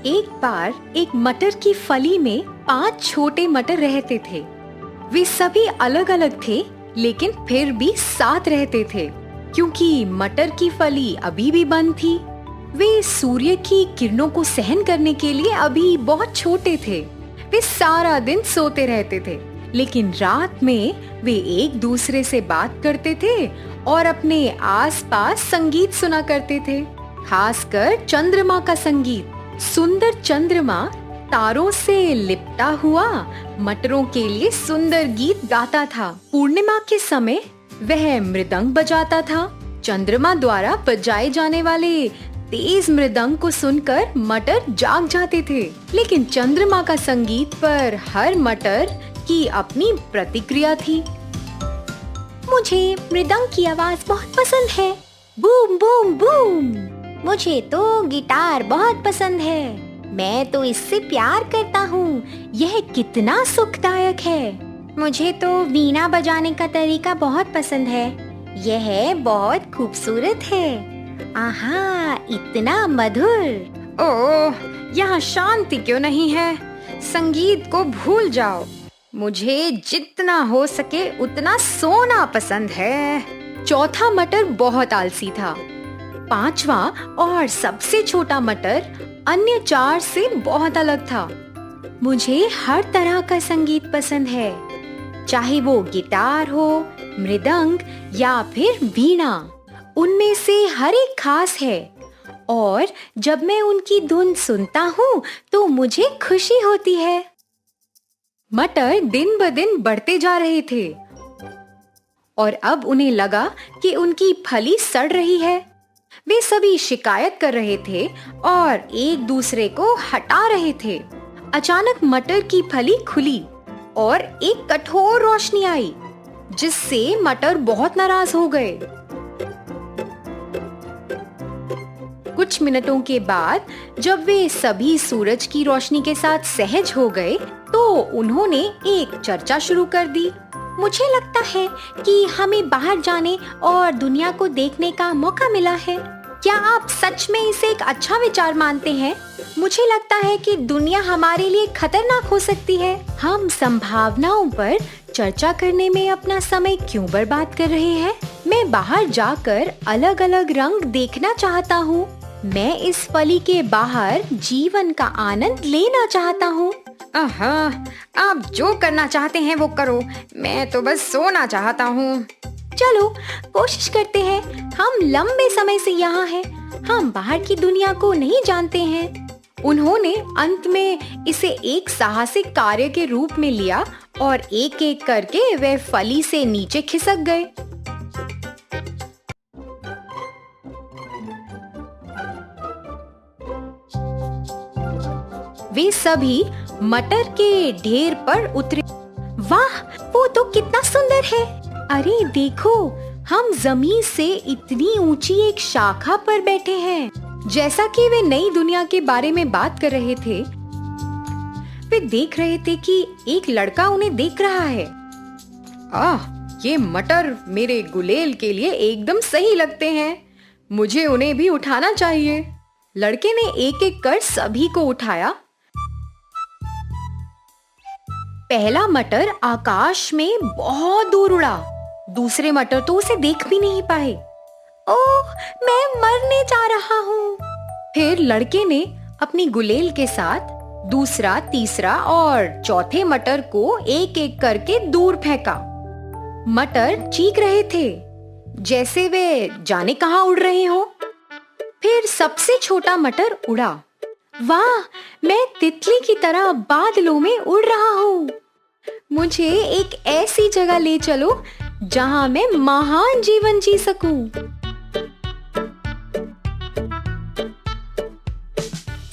एक बार एक मटर की फली में 5 छोटे मटर रहते थे। वे सभी अलग अलग थे, लेकिन फिर भी साथ रहते थे, क्योंकि मटर की फली अभी भी बंद थी। वे सूर्य की किरणों को सहन करने के लिए अभी बहुत छोटे थे। वे सारा दिन सोते रहते थे, लेकिन रात में वे एक दूसरे से बात करते थे और अपने आसपास संगीत सुना करते थे, खासकर चंद्रमा का संगीत। सुंदर चंद्रमा तारों से लिपटा हुआ मटरों के लिए सुंदर गीत गाता था। पूर्णिमा के समय वह मृदंग बजाता था। चंद्रमा द्वारा बजाए जाने वाले तेज मृदंग को सुनकर मटर जाग जाते थे, लेकिन चंद्रमा का संगीत पर हर मटर की अपनी प्रतिक्रिया थी। मुझे मृदंग की आवाज बहुत पसंद है, बूम बूम बूम। मुझे तो गिटार बहुत पसंद है, मैं तो इससे प्यार करता हूँ, यह कितना सुखदायक है। मुझे तो वीणा बजाने का तरीका बहुत पसंद है, यह बहुत खूबसूरत है। आहा, इतना मधुर। ओह, यहाँ शांति क्यों नहीं है? संगीत को भूल जाओ। मुझे जितना हो सके उतना सोना पसंद है। चौथा मटर बहुत आलसी था। पांचवा और सबसे छोटा मटर अन्य 4 से बहुत अलग था। मुझे हर तरह का संगीत पसंद है, चाहे वो गिटार हो, मृदंग या फिर वीणा। उनमें से हर एक खास है और जब मैं उनकी धुन सुनता हूँ तो मुझे खुशी होती है। मटर दिन ब दिन बढ़ते जा रहे थे और अब उन्हें लगा कि उनकी फली सड़ रही है। वे सभी शिकायत कर रहे थे और एक दूसरे को हटा रहे थे। अचानक मटर की फली खुली और एक कठोर रोशनी आई, जिससे मटर बहुत नाराज हो गए। कुछ मिनटों के बाद जब वे सभी सूरज की रोशनी के साथ सहज हो गए, तो उन्होंने एक चर्चा शुरू कर दी। मुझे लगता है कि हमें बाहर जाने और दुनिया को देखने का मौका मिला है। क्या आप सच में इसे एक अच्छा विचार मानते हैं? मुझे लगता है कि दुनिया हमारे लिए खतरनाक हो सकती है। हम संभावनाओं पर चर्चा करने में अपना समय क्यों बर्बाद कर रहे हैं? मैं बाहर जाकर अलग अलग रंग देखना चाहता हूँ। मैं इस फली के बाहर जीवन का आनंद लेना चाहता हूँ। आहा, आप जो करना चाहते हैं वो करो, मैं तो बस सोना चाहता हूँ। चलो कोशिश करते हैं। हम लंबे समय से यहाँ हैं, हम बाहर की दुनिया को नहीं जानते हैं। उन्होंने अंत में इसे एक साहसिक कार्य के रूप में लिया और एक एक करके वे फली से नीचे खिसक गए। वे सभी मटर के ढेर पर उतरे। वाह, वो तो कितना सुंदर है। अरे देखो, हम जमीन से इतनी ऊंची एक शाखा पर बैठे हैं। जैसा कि वे नई दुनिया के बारे में बात कर रहे थे, वे देख रहे थे कि एक लड़का उन्हें देख रहा है। ये मटर मेरे गुलेल के लिए एकदम सही लगते हैं। मुझे उन्हें भी उठाना चाहिए। लड़के ने एक एक कर सभी को उठाया। पहला मटर आकाश में बहुत दूर उड़ा। दूसरे मटर तो उसे देख भी नहीं पाए। ओह, मैं मरने जा रहा हूँ। फिर लड़के ने अपनी गुलेल के साथ दूसरा, तीसरा और चौथे मटर को एक एक करके दूर फेंका। मटर चीख रहे थे, जैसे वे जाने कहां उड़ रहे हो। फिर सबसे छोटा मटर उड़ा। वाह, मैं तितली की तरह बादलों में उड़ रहा हूँ। मुझे एक ऐसी जगह ले चलो जहां मैं महान जीवन जी सकूं।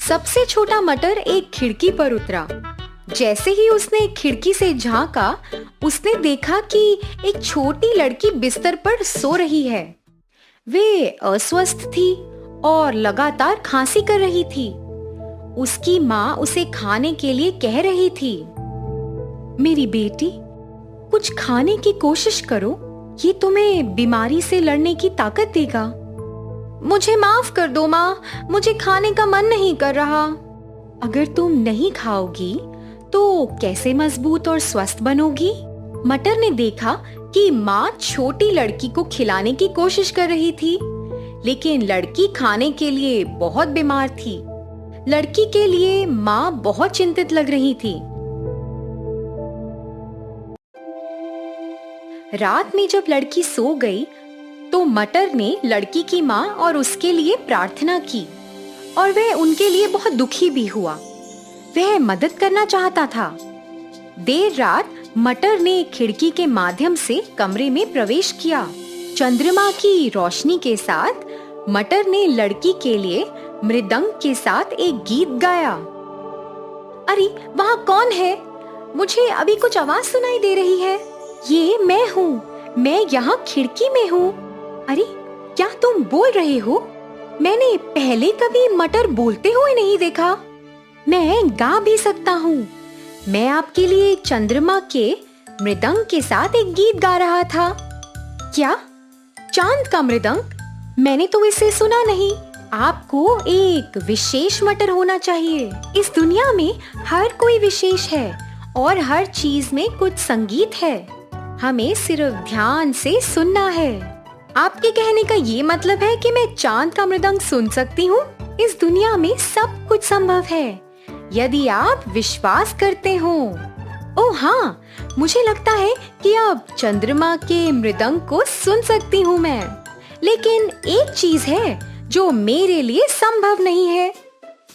सबसे छोटा मटर एक खिड़की पर उतरा। जैसे ही उसने खिड़की से झांका, उसने देखा कि एक छोटी लड़की बिस्तर पर सो रही है। वे अस्वस्थ थी और लगातार खांसी कर रही थी। उसकी माँ उसे खाने के लिए कह रही थी, मेरी बेटी, कुछ खाने की कोशिश करो, ये तुम्हें बीमारी से लड़ने की ताकत देगा। मुझे माफ कर दो माँ, मुझे खाने का मन नहीं कर रहा। अगर तुम नहीं खाओगी तो कैसे मजबूत और स्वस्थ बनोगी? मटर ने देखा कि माँ छोटी लड़की को खिलाने की कोशिश कर रही थी, लेकिन लड़की खाने के लिए बहुत बीमार थी। लड़की के लिए माँ बहुत चिंतित लग रही थी। रात में जब लड़की सो गई तो मटर ने लड़की की माँ और उसके लिए प्रार्थना की और वह उनके लिए बहुत दुखी भी हुआ। वह मदद करना चाहता था। देर रात मटर ने खिड़की के माध्यम से कमरे में प्रवेश किया। चंद्रमा की रोशनी के साथ मटर ने लड़की के लिए मृदंग के साथ एक गीत गाया। अरे वहाँ कौन है? मुझे अभी कुछ आवाज सुनाई दे रही है। ये मैं हूँ, मैं यहाँ खिड़की में हूँ। अरे क्या तुम बोल रहे हो? मैंने पहले कभी मटर बोलते हुए नहीं देखा। मैं गा भी सकता हूँ। मैं आपके लिए चंद्रमा के मृदंग के साथ एक गीत गा रहा था। क्या? चांद का मृदंग? मैंने तो इसे सुना नहीं। आपको एक विशेष मटर होना चाहिए। इस दुनिया में हर कोई विशेष है और हर चीज में कुछ संगीत है। हमें सिर्फ ध्यान से सुनना है। आपके कहने का ये मतलब है कि मैं चांद का मृदंग सुन सकती हूँ? इस दुनिया में सब कुछ संभव है यदि आप विश्वास करते हो। ओह हाँ, मुझे लगता है कि अब चंद्रमा के मृदंग को सुन सकती हूँ मैं। लेकिन एक चीज है जो मेरे लिए संभव नहीं है।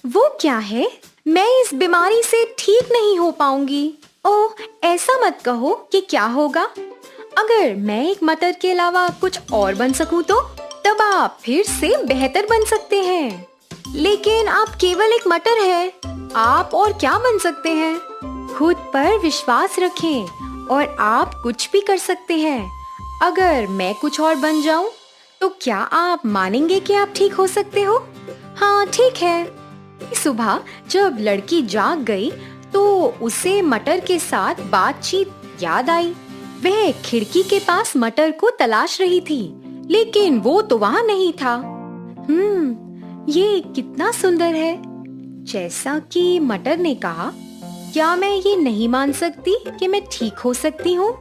वो क्या है? मैं इस बीमारी से ठीक नहीं हो पाऊंगी। ओह, ऐसा मत कहो कि क्या होगा। अगर मैं एक मटर के अलावा कुछ और बन सकूं तो तब आप फिर से बेहतर बन सकते हैं। लेकिन आप केवल एक मटर हैं। आप और क्या बन सकते हैं? खुद पर विश्वास रखें और आप कुछ भी कर सकते हैं। अगर मैं कुछ और बन जाऊं तो क्या आप मानेंगे कि आप ठीक हो सकते हो? हाँ ठीक है। सुबह जब लड़की जाग गई तो उसे मटर के साथ बातचीत याद आई। वह खिड़की के पास मटर को तलाश रही थी, लेकिन वो तो वहाँ नहीं था। ये कितना सुंदर है। जैसा कि मटर ने कहा, क्या मैं ये नहीं मान सकती कि मैं ठीक हो सकती हूँ?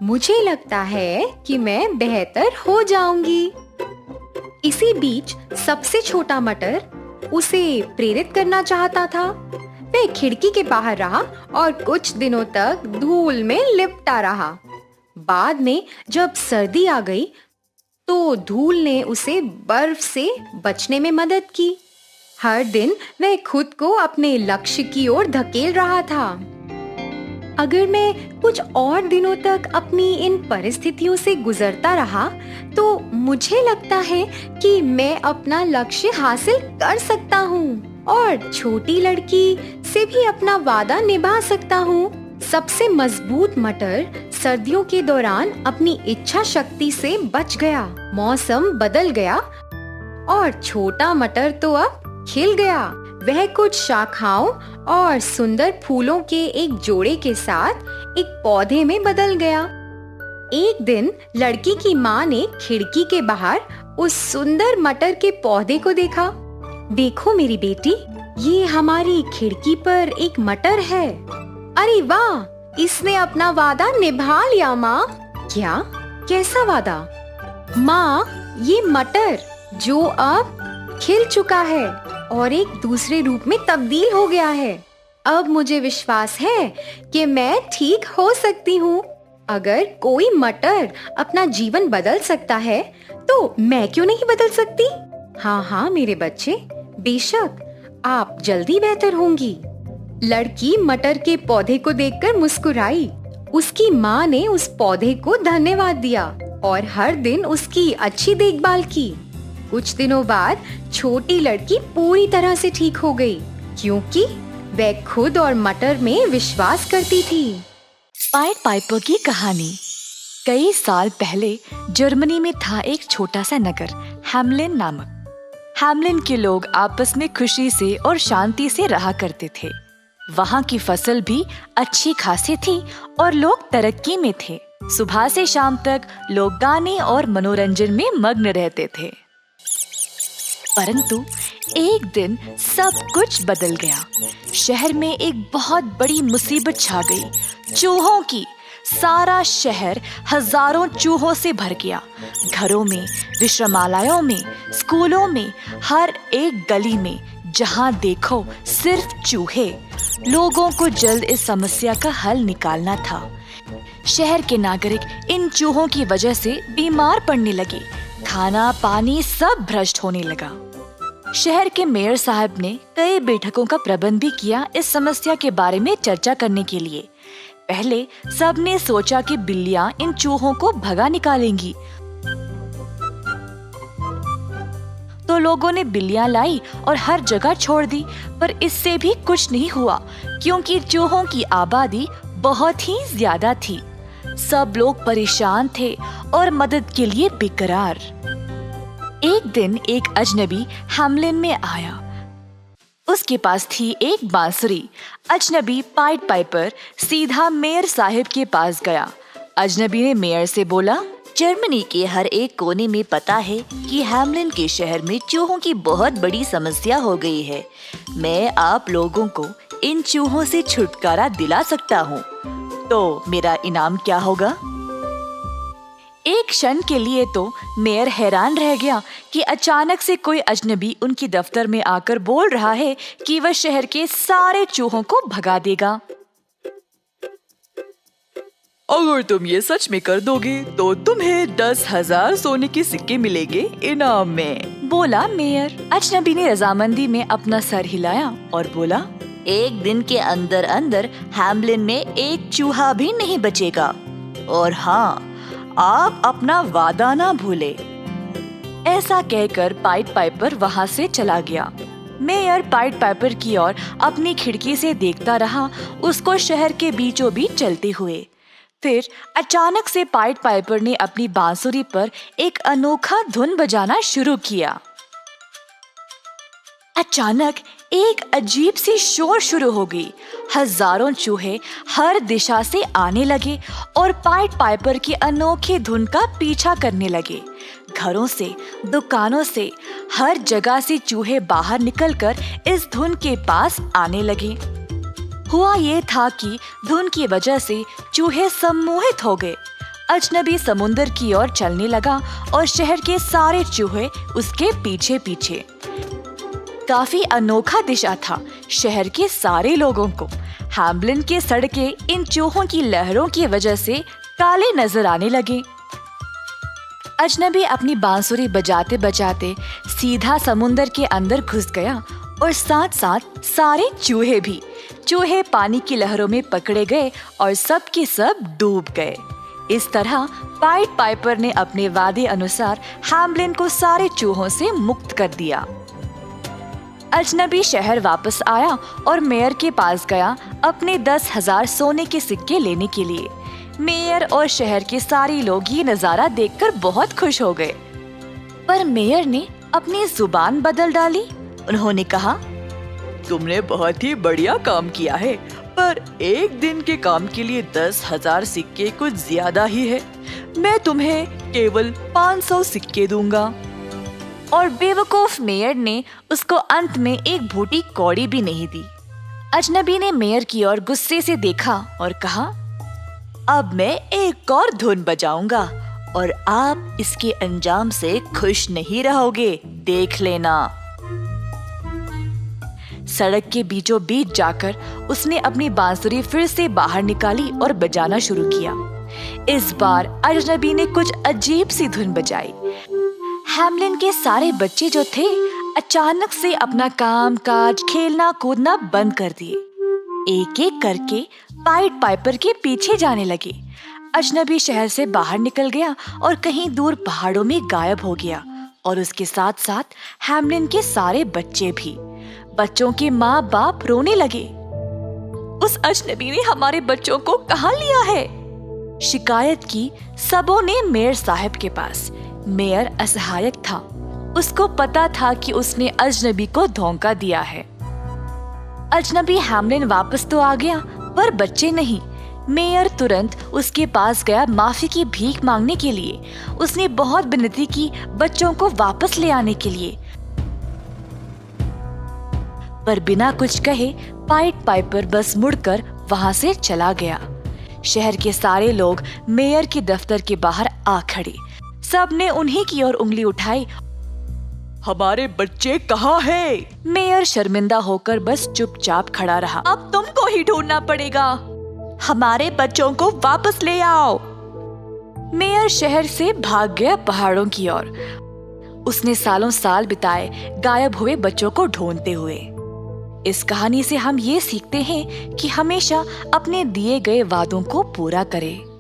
मुझे लगता है कि मैं बेहतर हो जाऊंगी। इसी बीच सबसे छोटा मटर उसे प्रेरित करना चाहता था। वह खिड़की के बाहर रहा और कुछ दिनों तक धूल में लिपटा रहा। बाद में जब सर्दी आ गई तो धूल ने उसे बर्फ से बचने में मदद की। हर दिन वह खुद को अपने लक्ष्य की ओर धकेल रहा था। अगर मैं कुछ और दिनों तक अपनी इन परिस्थितियों से गुजरता रहा तो मुझे लगता है कि मैं अपना लक्ष्य हासिल कर सकता हूँ और छोटी लड़की से भी अपना वादा निभा सकता हूँ। सबसे मजबूत मटर सर्दियों के दौरान अपनी इच्छा शक्ति से बच गया। मौसम बदल गया और छोटा मटर तो अब खिल गया। वह कुछ शाखाओं और सुंदर फूलों के एक जोड़े के साथ एक पौधे में बदल गया। एक दिन लड़की की माँ ने खिड़की के बाहर उस सुंदर मटर के पौधे को देखा। देखो मेरी बेटी, ये हमारी खिड़की पर एक मटर है। अरे वाह, इसने अपना वादा निभा लिया माँ। क्या? कैसा वादा? माँ, ये मटर जो अब खिल चुका है और एक दूसरे रूप में तब्दील हो गया है। अब मुझे विश्वास है कि मैं ठीक हो सकती हूँ। अगर कोई मटर अपना जीवन बदल सकता है तो मैं क्यों नहीं बदल सकती? हाँ हाँ मेरे बच्चे, बेशक आप जल्दी बेहतर होंगी। लड़की मटर के पौधे को देखकर मुस्कुराई। उसकी माँ ने उस पौधे को धन्यवाद दिया और हर दिन उसकी अच्छी देखभाल की। कुछ दिनों बाद छोटी लड़की पूरी तरह से ठीक हो गई, क्योंकि वह खुद और मटर में विश्वास करती थी। पाइड पाइपर की कहानी। कई साल पहले जर्मनी में था एक छोटा सा नगर, हैमलिन नामक। हैमलिन के लोग आपस में खुशी से और शांति से रहा करते थे। वहाँ की फसल भी अच्छी खासी थी और लोग तरक्की में थे। सुबह से शाम तक लोग गाने और मनोरंजन में मग्न रहते थे। परंतु एक दिन सब कुछ बदल गया। शहर में एक बहुत बड़ी मुसीबत छा गई, चूहों की। सारा शहर हजारों चूहों से भर गया। घरों में, विश्रामालयों में, स्कूलों में, हर एक गली में जहां देखो सिर्फ चूहे। लोगों को जल्द इस समस्या का हल निकालना था। शहर के नागरिक इन चूहों की वजह से बीमार पड़ने लगे। खाना पानी सब भ्रष्ट होने लगा। शहर के मेयर साहब ने कई बैठकों का प्रबंध भी किया इस समस्या के बारे में चर्चा करने के लिए। पहले सबने सोचा कि बिल्लियां इन चूहों को भगा निकालेंगी, तो लोगों ने बिल्लियां लाई और हर जगह छोड़ दी। पर इससे भी कुछ नहीं हुआ, क्योंकि चूहों की आबादी बहुत ही ज्यादा थी। सब लोग परेशान थे और मदद के लिए बेकरार। एक दिन एक अजनबी हैम्लिन में आया। उसके पास थी एक बांसुरी। अजनबी पाइट पाइपर सीधा मेयर साहब के पास गया। अजनबी ने मेयर से बोला, जर्मनी के हर एक कोने में पता है कि हैम्लिन के शहर में चूहों की बहुत बड़ी समस्या हो गई है। मैं आप लोगों को इन चूहों से छुटकारा दिला सकता हूँ, तो मेरा इनाम क्या होगा? एक क्षण के लिए तो मेयर हैरान रह गया कि अचानक से कोई अजनबी उनकी दफ्तर में आकर बोल रहा है कि वह शहर के सारे चूहों को भगा देगा। अगर तुम ये सच में कर दोगे तो तुम्हें 10,000 सोने के सिक्के मिलेंगे इनाम में, बोला मेयर। अजनबी ने रजामंदी में अपना सर हिलाया और बोला, एक दिन के अंदर अंदर हैम्लिन में एक चूहा भी नहीं बचेगा। और हाँ, आप अपना वादा ना भूले। ऐसा कहकर पाइट पाइपर वहाँ से चला गया। मेयर पाइट पाइपर की ओर अपनी खिड़की से देखता रहा, उसको शहर के बीचों बीच चलते हुए। फिर अचानक से पाइट पाइपर ने अपनी बांसुरी पर एक अनोखा धुन बजाना शुरू किया। अचानक एक अजीब सी शोर शुरू हो गई। हजारों चूहे हर दिशा से आने लगे और पाइट पाइपर की अनोखी धुन का पीछा करने लगे। घरों से, दुकानों से, हर जगह से चूहे बाहर निकलकर इस धुन के पास आने लगे। हुआ ये था कि धुन की वजह से चूहे सम्मोहित हो गए। अजनबी समुंदर की ओर चलने लगा और शहर के सारे चूहे उसके पीछे पीछे। काफी अनोखा दिशा था शहर के सारे लोगों को। हैम्लिन के सड़कें इन चूहों की लहरों की वजह से काले नजर आने लगे। अजनबी अपनी बांसुरी बजाते बजाते सीधा समुंदर के अंदर घुस गया और साथ साथ सारे चूहे भी। चूहे पानी की लहरों में पकड़े गए और सब के सब डूब गए। इस तरह पाइट पाइपर ने अपने वादे अनुसार हैम्लिन को सारे चूहों से मुक्त कर दिया। अजनबी शहर वापस आया और मेयर के पास गया अपने 10,000 सोने के सिक्के लेने के लिए। मेयर और शहर के सारे लोग ये नजारा देखकर बहुत खुश हो गए। पर मेयर ने अपनी जुबान बदल डाली। उन्होंने कहा, तुमने बहुत ही बढ़िया काम किया है, पर एक दिन के काम के लिए 10,000 सिक्के कुछ ज्यादा ही है। मैं तुम्हें केवल 500 सिक्के दूंगा। और बेवकूफ मेयर ने उसको अंत में एक भूटी कौड़ी भी नहीं दी। अजनबी ने मेयर की ओर गुस्से से देखा और कहा, अब मैं एक और धुन बजाऊंगा और आप इसके अंजाम से खुश नहीं रहोगे, देख लेना। सड़क के बीचों बीच जाकर उसने अपनी बांसुरी फिर से बाहर निकाली और बजाना शुरू किया। इस बार अजनबी ने कुछ अजीब सी धुन बजाई। हैम्लिन के सारे बच्चे जो थे अचानक से अपना काम काज, खेलना कूदना बंद कर दिए। एक एक करके पाइट पाइपर के पीछे जाने लगे। अजनबी शहर से बाहर निकल गया और कहीं दूर पहाड़ों में गायब हो गया, और उसके साथ साथ हैम्लिन के सारे बच्चे भी। बच्चों के माँ बाप रोने लगे। उस अजनबी ने हमारे बच्चों को कहाँ लिया है? शिकायत की सबों ने मेयर साहब के पास। मेयर असहायक था। उसको पता था कि उसने अजनबी को धोखा दिया है। अजनबी हैम्लिन वापस तो आ गया, पर बच्चे नहीं। मेयर तुरंत उसके पास गया माफी की भीख मांगने के लिए। उसने बहुत विनती की बच्चों को वापस ले आने के लिए। पर बिना कुछ कहे पाइट पाइपर बस मुड़कर वहां से चला गया। शहर के सारे लोग मेयर के दफ्तर के बाहर आ खड़े। सबने उन्हीं की ओर उंगली उठाई। हमारे बच्चे कहाँ हैं? मेयर शर्मिंदा होकर बस चुपचाप खड़ा रहा। अब तुमको ही ढूंढना पड़ेगा। हमारे बच्चों को वापस ले आओ। मेयर शहर से भाग गया पहाड़ों की ओर। उसने सालों साल बिताए गायब हुए बच्चों को ढूंढते हुए। इस कहानी से हम ये सीखते हैं कि हमेशा अपने दिए गए वादों को पूरा करें।